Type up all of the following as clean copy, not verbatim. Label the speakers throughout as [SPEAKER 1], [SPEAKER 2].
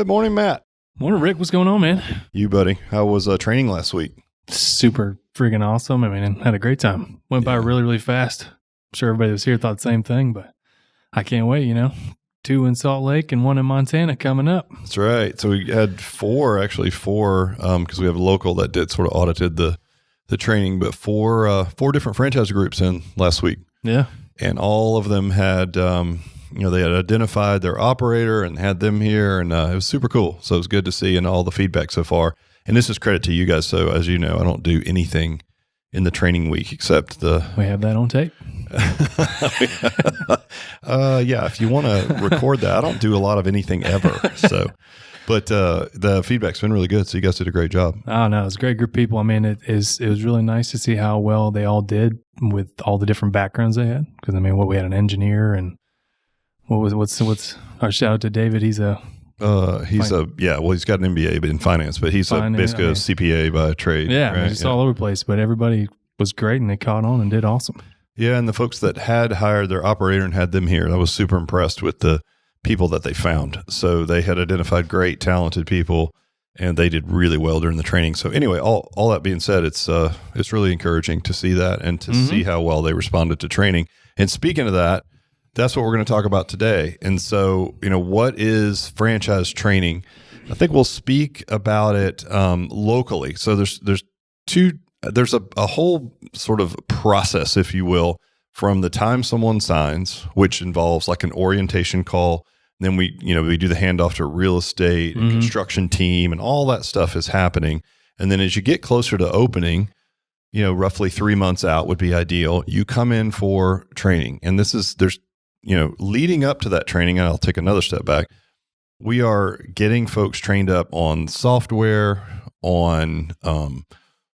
[SPEAKER 1] Good morning, Matt.
[SPEAKER 2] Morning, Rick. What's going on, man?
[SPEAKER 1] You, buddy. How was training last week?
[SPEAKER 2] Super freaking awesome. I mean, had a great time. Went by really, really fast. I'm sure everybody that was here thought the same thing, but I can't wait, 2 in Salt Lake and 1 in Montana coming up.
[SPEAKER 1] That's right. So we had four, because we have a local that did sort of audited the training, but four different franchise groups in last week.
[SPEAKER 2] Yeah.
[SPEAKER 1] And all of them had, they had identified their operator and had them here, and it was super cool. So it was good to see and all the feedback so far. And this is credit to you guys. So as you know, I don't do anything in the training week except
[SPEAKER 2] we have that on tape.
[SPEAKER 1] If you want to record that, I don't do a lot of anything ever. So, but the feedback's been really good. So you guys did a great job.
[SPEAKER 2] Oh no, it's a great group of people. I mean, it was really nice to see how well they all did with all the different backgrounds they had. Because we had an engineer, and what's our shout out to David. He's got an MBA in finance, but he's basically a CPA by trade. Yeah,
[SPEAKER 1] right?
[SPEAKER 2] Just all over the place. But everybody was great, and they caught on and did awesome.
[SPEAKER 1] Yeah, and the folks that had hired their operator and had them here, I was super impressed with the people that they found. So they had identified great, talented people, and they did really well during the training. So anyway, all that being said, it's really encouraging to see that and to see how well they responded to training. And speaking of that, that's what we're going to talk about today. And so, what is franchise training? I think we'll speak about it locally. So there's a whole sort of process, if you will, from the time someone signs, which involves like an orientation call. Then we do the handoff to real estate and construction team, and all that stuff is happening. And then as you get closer to opening, roughly 3 months out would be ideal. You come in for training, and there's leading up to that training, and I'll take another step back. We are getting folks trained up on software, on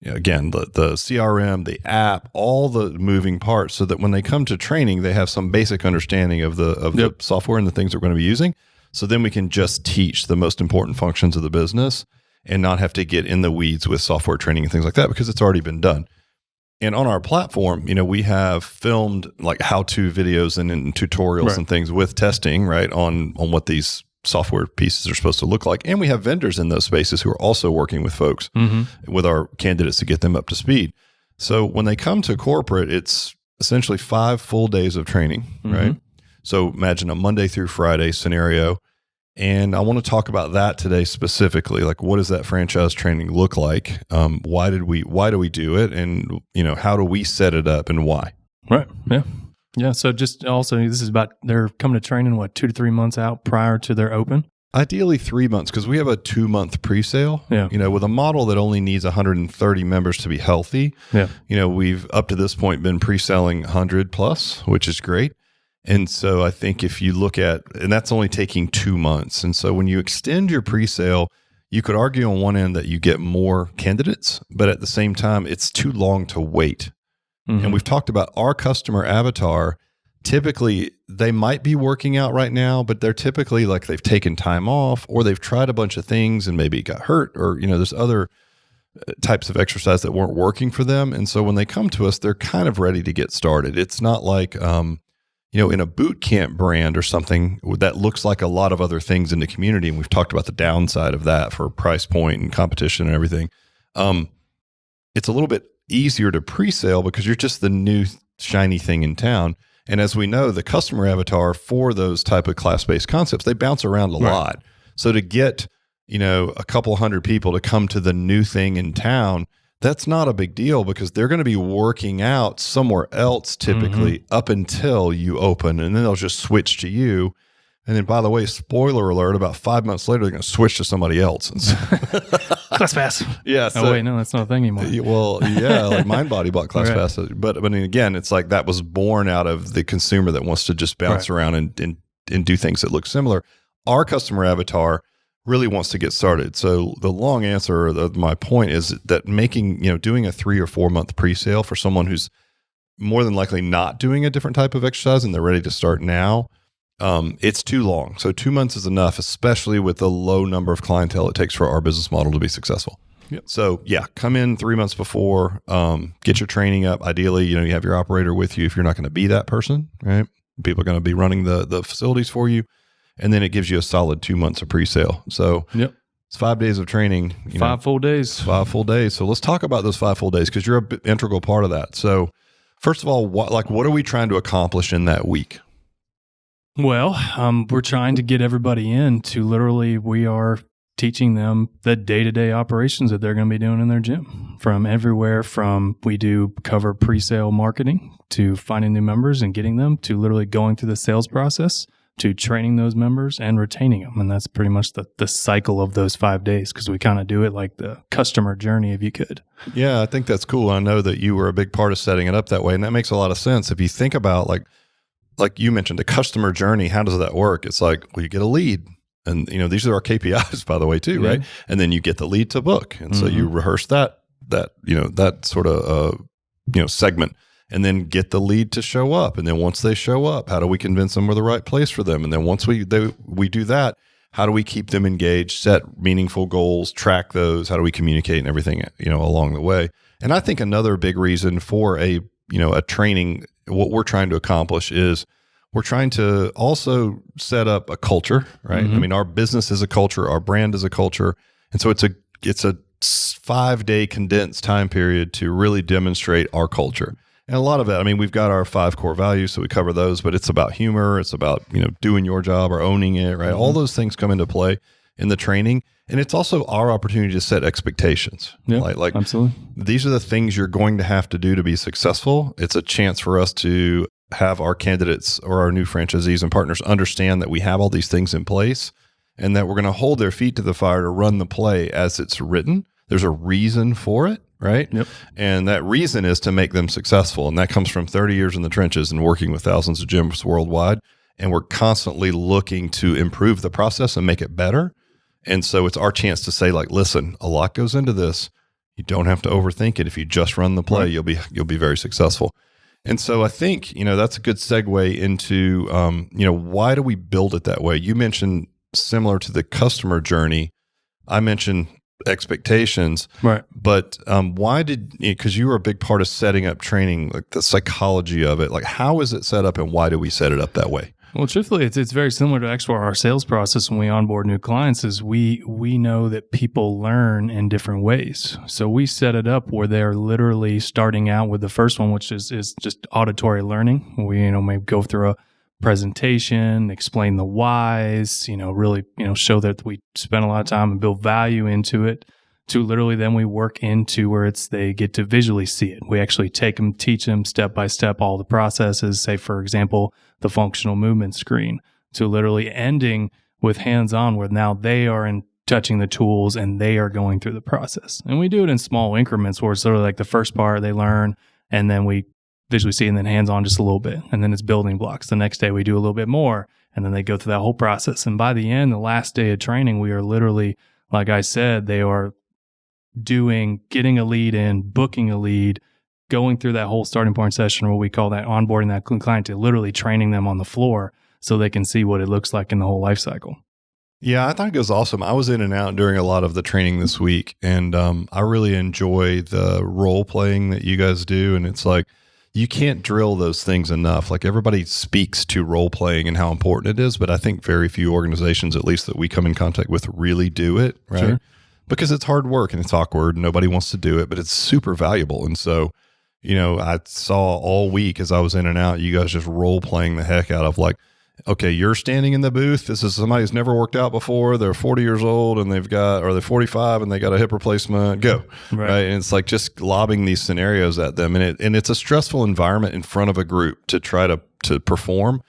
[SPEAKER 1] again, the CRM, the app, all the moving parts, so that when they come to training, they have some basic understanding of the software and the things we're going to be using. So then we can just teach the most important functions of the business and not have to get in the weeds with software training and things like that, because it's already been done. And on our platform, we have filmed like how-to videos and tutorials and things with testing, right, on what these software pieces are supposed to look like. And we have vendors in those spaces who are also working with folks, with our candidates to get them up to speed. So when they come to corporate, it's essentially 5 full days of training, right? So imagine a Monday through Friday scenario. And I want to talk about that today specifically. Like, what does that franchise training look like? Why do we do it? And, how do we set it up and why?
[SPEAKER 2] Right. Yeah. Yeah. So just also, this is about, they're coming to training, 2 to 3 months out prior to their open?
[SPEAKER 1] Ideally 3 months, because we have a 2-month pre-sale.
[SPEAKER 2] Yeah.
[SPEAKER 1] With a model that only needs 130 members to be healthy.
[SPEAKER 2] Yeah.
[SPEAKER 1] We've up to this point been pre-selling 100 plus, which is great. And so I think if you look at, and that's only taking 2 months. And so when you extend your pre-sale, you could argue on one end that you get more candidates, but at the same time, it's too long to wait. And we've talked about our customer avatar. Typically, they might be working out right now, but they're typically like they've taken time off, or they've tried a bunch of things and maybe got hurt, or, there's other types of exercise that weren't working for them. And so when they come to us, they're kind of ready to get started. It's not like, in a boot camp brand or something that looks like a lot of other things in the community. And we've talked about the downside of that for price point and competition and everything. It's a little bit easier to pre-sale because you're just the new shiny thing in town. And as we know, the customer avatar for those type of class-based concepts, they bounce around a lot. So to get, a couple hundred people to come to the new thing in town, that's not a big deal, because they're going to be working out somewhere else typically up until you open, and then they'll just switch to you. And then, by the way, spoiler alert, about 5 months later, they're going to switch to somebody else. And so,
[SPEAKER 2] ClassPass.
[SPEAKER 1] Yeah.
[SPEAKER 2] So, wait, no, that's not a thing anymore.
[SPEAKER 1] Well, yeah, like MindBody bought ClassPass. Right. But again, it's like that was born out of the consumer that wants to just bounce around and do things that look similar. Our customer avatar really wants to get started. So the long answer, my point is that doing a 3 or 4 month pre-sale for someone who's more than likely not doing a different type of exercise and they're ready to start now, it's too long. So 2 months is enough, especially with the low number of clientele it takes for our business model to be successful. Yep. So come in 3 months before, get your training up. Ideally, you have your operator with you if you're not going to be that person, right? People are going to be running the facilities for you. and then it gives you a solid 2 months of pre-sale. So
[SPEAKER 2] Yep.
[SPEAKER 1] it's 5 days of training.
[SPEAKER 2] 5 full days.
[SPEAKER 1] 5 full days. So let's talk about those 5 full days because you're an integral part of that. So first of all, what are we trying to accomplish in that week?
[SPEAKER 2] Well, we're trying to get everybody in to literally, we are teaching them the day-to-day operations that they're going to be doing in their gym from everywhere from we do cover pre-sale marketing to finding new members and getting them to literally going through the sales process to training those members and retaining them. And that's pretty much the cycle of those 5 days because we kind of do it like the customer journey, if you could.
[SPEAKER 1] Yeah, I think that's cool. I know that you were a big part of setting it up that way. And that makes a lot of sense. If you think about like you mentioned, the customer journey, how does that work? It's like, well, you get a lead. And, these are our KPIs, by the way, too, right? And then you get the lead to book. And so you rehearse that sort of, segment. And then get the lead to show up. And then once they show up, how do we convince them we're the right place for them? And then once we do that, how do we keep them engaged, set meaningful goals, track those? How do we communicate and everything, along the way? And I think another big reason for a training, what we're trying to accomplish is we're trying to also set up a culture, right? I mean, our business is a culture, our brand is a culture. And so it's a 5-day condensed time period to really demonstrate our culture. And a lot of it, I mean, we've got our 5 core values, so we cover those, but it's about humor. It's about, doing your job or owning it, right? All those things come into play in the training. And it's also our opportunity to set expectations.
[SPEAKER 2] Yeah, like absolutely.
[SPEAKER 1] These are the things you're going to have to do to be successful. It's a chance for us to have our candidates or our new franchisees and partners understand that we have all these things in place and that we're going to hold their feet to the fire to run the play as it's written. There's a reason for it. Right?
[SPEAKER 2] Yep.
[SPEAKER 1] And that reason is to make them successful. And that comes from 30 years in the trenches and working with thousands of gyms worldwide. And we're constantly looking to improve the process and make it better. And so it's our chance to say, like, listen, a lot goes into this. You don't have to overthink it. If you just run the play, right, you'll be very successful. And so I think, that's a good segue into, why do we build it that way? You mentioned similar to the customer journey. I mentioned expectations,
[SPEAKER 2] right?
[SPEAKER 1] But why because you were a big part of setting up training, like the psychology of it, like how is it set up and why do we set it up that way?
[SPEAKER 2] Well, truthfully, it's very similar to actually our sales process when we onboard new clients is we know that people learn in different ways. So we set it up where they're literally starting out with the first one, which is just auditory learning. We, may go through a presentation, explain the whys, really, show that we spend a lot of time and build value into it to literally then we work into where they get to visually see it. We actually take them, teach them step by step all the processes, say, for example, the functional movement screen to literally ending with hands-on where now they are touching the tools and they are going through the process. And we do it in small increments where it's sort of like the first part they learn and then we visually see and then hands-on just a little bit. And then it's building blocks. The next day we do a little bit more and then they go through that whole process. And by the end, the last day of training, we are literally, like I said, they are getting a lead in, booking a lead, going through that whole starting point session where we call that onboarding that client to literally training them on the floor so they can see what it looks like in the whole life cycle.
[SPEAKER 1] Yeah, I thought it was awesome. I was in and out during a lot of the training this week, and I really enjoy the role playing that you guys do. And it's like, you can't drill those things enough. Like everybody speaks to role playing and how important it is, but I think very few organizations, at least that we come in contact with, really do it, right?
[SPEAKER 2] Sure.
[SPEAKER 1] Because it's hard work and it's awkward. Nobody wants to do it, but it's super valuable. And so, I saw all week as I was in and out, you guys just role playing the heck out of like, okay, you're standing in the booth. This is somebody who's never worked out before. They're 40 years old and they're 45 and they got a hip replacement. Go. Right. And it's like just lobbing these scenarios at them. And it's a stressful environment in front of a group to try to perform.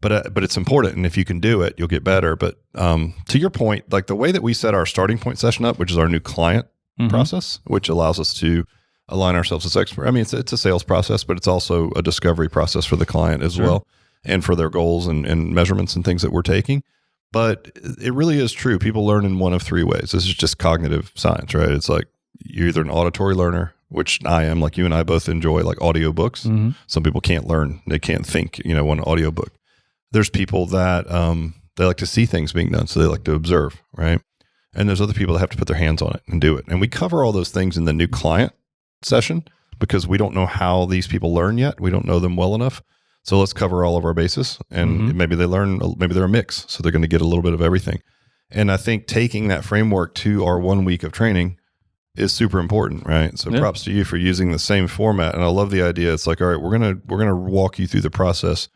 [SPEAKER 1] But it's important. And if you can do it, you'll get better. But to your point, like the way that we set our starting point session up, which is our new client process, which allows us to align ourselves as experts. I mean, it's a sales process, but it's also a discovery process for the client as well, and for their goals and measurements and things that we're taking. But it really is true. People learn in one of 3 ways. This is just cognitive science, right? It's like you're either an auditory learner, which I am, like you and I both enjoy, like audiobooks. Some people can't learn. They can't think, one audiobook. There's people that they like to see things being done, so they like to observe, right? And there's other people that have to put their hands on it and do it. And we cover all those things in the new client session because we don't know how these people learn yet. We don't know them well enough. So let's cover all of our bases, and maybe they're a mix. So they're going to get a little bit of everything. And I think taking that framework to our 1 week of training is super important, right? So props to you for using the same format. And I love the idea. It's like, all right, we're going to walk you through the process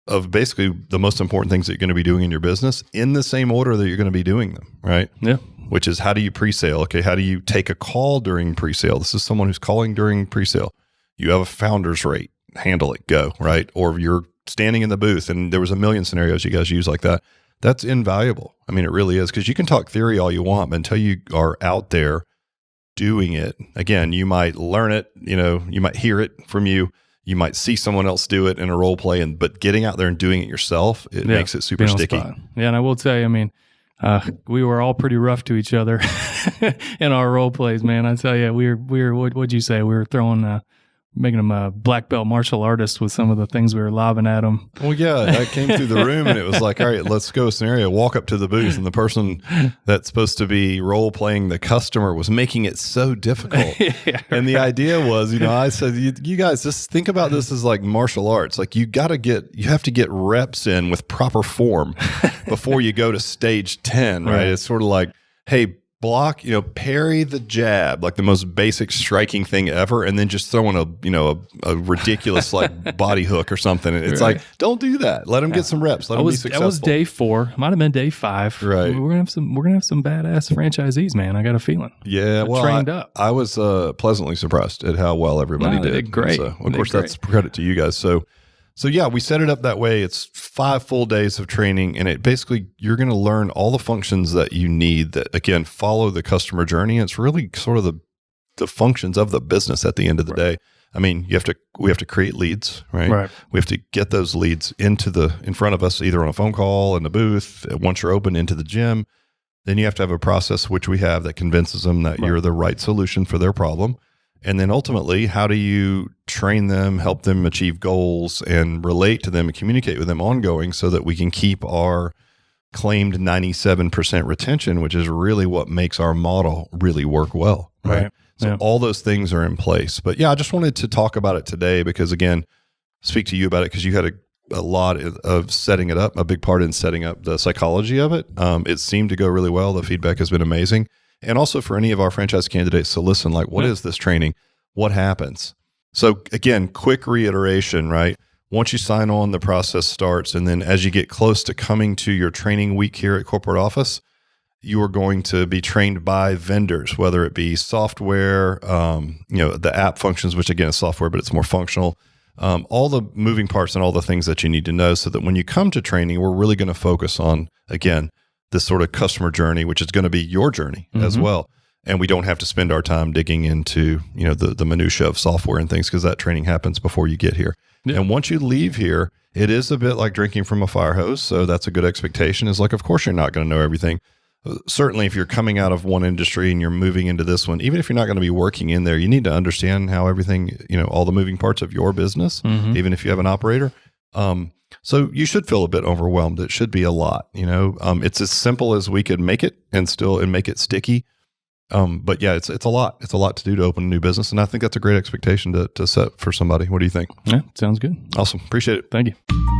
[SPEAKER 1] of basically the most important things that you're going to be doing in your business in the same order that you're going to be doing them, right?
[SPEAKER 2] Yeah.
[SPEAKER 1] Which is, how do you pre-sale? Okay, how do you take a call during pre-sale? This is someone who's calling during pre-sale. You have a founder's rate. Handle it, go, right? Or you're standing in the booth, and there was a million scenarios you guys use like that. That's invaluable. I mean, it really is, because you can talk theory all you want, but until you are out there doing it, again, you might learn it, you might hear it from you. You might see someone else do it in a role play, but getting out there and doing it yourself, it makes it super sticky.
[SPEAKER 2] Yeah, and I will tell you, I mean, we were all pretty rough to each other in our role plays, man. I tell you, we were. What'd you say? We were throwing, making them a black belt martial artist with some of the things we were lobbing at them.
[SPEAKER 1] Well, yeah, I came through the room and it was like, all right, let's go scenario. Walk up to the booth, and the person that's supposed to be role playing the customer was making it so difficult. And the idea was, I said, you guys just think about this as like martial arts. Like you have to get reps in with proper form before you go to stage 10, right? It's sort of like, hey, block, parry the jab, like the most basic striking thing ever, and then just throwing a ridiculous like body hook or something. And it's like, don't do that. Let them get some reps. Let them be successful.
[SPEAKER 2] That was day 4. Might have been day 5.
[SPEAKER 1] Right.
[SPEAKER 2] We're gonna have some badass franchisees, man. I got a feeling.
[SPEAKER 1] Yeah. Well,
[SPEAKER 2] trained up.
[SPEAKER 1] I was pleasantly surprised at how well everybody did.
[SPEAKER 2] They did great.
[SPEAKER 1] So, of course, that's credit to you guys. So yeah, we set it up that way. It's 5 full days of training, and it basically, you're going to learn all the functions that you need that, again, follow the customer journey. It's really sort of the functions of the business at the end of the day. I mean, we have to create leads, right? We have to get those leads in front of us, either on a phone call, in the booth, once you're open, into the gym. Then you have to have a process, which we have, that convinces them that you're the right solution for their problem. And then ultimately, how do you train them, help them achieve goals, and relate to them and communicate with them ongoing so that we can keep our claimed 97% retention, which is really what makes our model really work well, right? So all those things are in place. But yeah, I just wanted to talk about it today because, again, speak to you about it because you had a lot of setting it up, a big part in setting up the psychology of it. It seemed to go really well. The feedback has been amazing. And also for any of our franchise candidates to listen, like, what is this training? What happens? So again, quick reiteration, right? Once you sign on, the process starts. And then as you get close to coming to your training week here at corporate office, you are going to be trained by vendors, whether it be software, the app functions, which again is software, but it's more functional. All the moving parts and all the things that you need to know so that when you come to training, we're really going to focus on, again, this sort of customer journey, which is going to be your journey as well. And we don't have to spend our time digging into, the minutia of software and things because that training happens before you get here. Yeah. And once you leave here, it is a bit like drinking from a fire hose. So that's a good expectation, is like, of course, you're not going to know everything. Certainly, if you're coming out of one industry and you're moving into this one, even if you're not going to be working in there, you need to understand how everything, all the moving parts of your business, even if you have an operator. So you should feel a bit overwhelmed. It should be a lot, it's as simple as we could make it and make it sticky. But yeah, it's a lot. It's a lot to do to open a new business. And I think that's a great expectation to set for somebody. What do you think?
[SPEAKER 2] Yeah, sounds good.
[SPEAKER 1] Awesome. Appreciate it.
[SPEAKER 2] Thank you.